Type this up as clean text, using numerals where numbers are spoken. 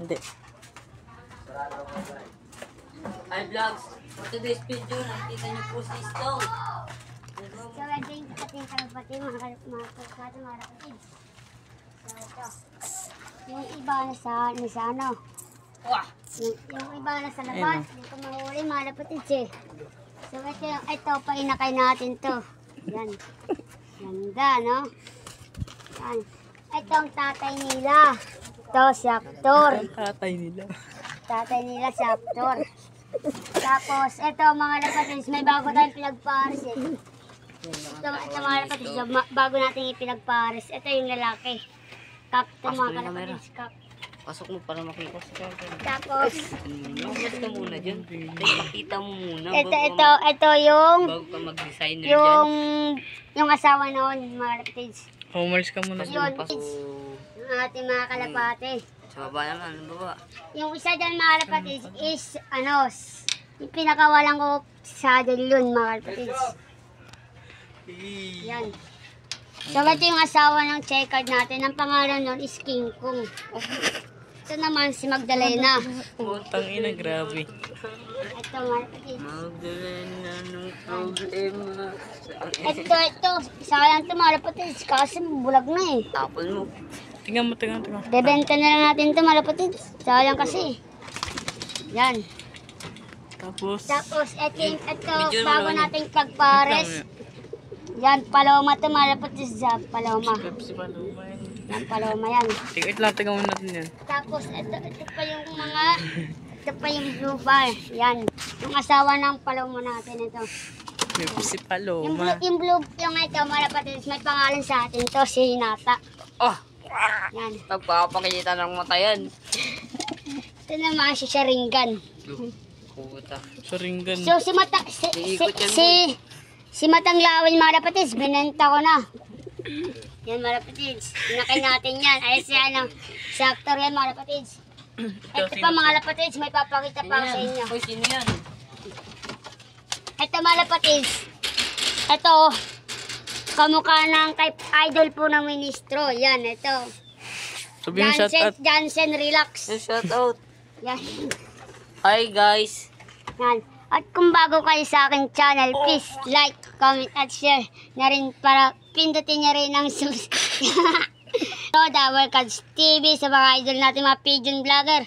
Hindi. Hi vlogs. For today's video, nakikita niyo po si Stone. So, ito yung ating kalapati, mga kalapati, mga kapatid. So, ito. Yung iba nasa ano. Wah! Yung iba nasa labas. Yung kumahuli, mga kapatid eh. So, ito, painakay natin to. Yan. Ganda, no? Yan. Ito ang tatay nila. Ito, si Actor. Tatay nila. Tatay nila si Actor. Tapos, ito mga lapatids, may bago tayong pinagpares eh. Ito mga lapatids, bago natin ipinagpares. Ito yung lalaki. Kak, ito mga kalapatids, kak. Pasok mo para makita si Kaka. Tapos, Mag-guess ka muna dyan. Ipakita mo muna. ito yung, Bago ka mag-designer yung, dyan. yung asawa noon, mga lapatids. Homers ka muna. Yun, Pasok. yung ating mga kalapati. Sa baba naman, ano baba? Yung isa dyan mga kalapatids is, yung pinakawalan ko sa dyan yun, mga kalapatids. Yan. So, ito yung asawa ng checkered natin. Ang pangalan nun is King Kong. Ito naman si Magdalena. Putang ina, grabe. Ito mga kalapatids. Magdalena ng problema. Ito. Sayang ito mga kalapatids kasi bulag na eh. Tapon mo. Tingnan mo. Bebenta na lang natin ito mga kalapatids. Sayang kasi. Yan. Tapos, Ito bago nating pagpares. Yan, paloma ito mga kalapatids. Paloma. Pepsi pa lumay. Yan, paloma yan. Tingnan mo natin yan. Tapos ito pa yung blue bar. Yan. Yung asawa ng paloma natin ito. Pepsi pa luma. Yung ito mga kalapatids, may pangalan sa atin to, si Hinata. Oh! Yan. Nagpapakita ng mata yan. Ito naman si Sharingan. Puta. Saringgan. So si Matang Lawin mga kalapatids, binenta ko na. Yan mga kalapatids, pinakay natin yan. Ay si actor yan mga kalapatids. Ito pa mga kalapatids, may papakita pa ako sa inyo. Uy, sino yan? Ito mga kalapatids, ito, kamukha ng kay idol po ng ministro. Yan, ito. Sabihin mo shout out. Jansen Relax. Shout out. Yan. Hi guys. Yan. At kung bago kayo sa aking channel, please like, comment, at share na rin para pindutin niya rin ang subscribe. So, Dawal Cards TV sa mga idol natin, mga pigeon vlogger.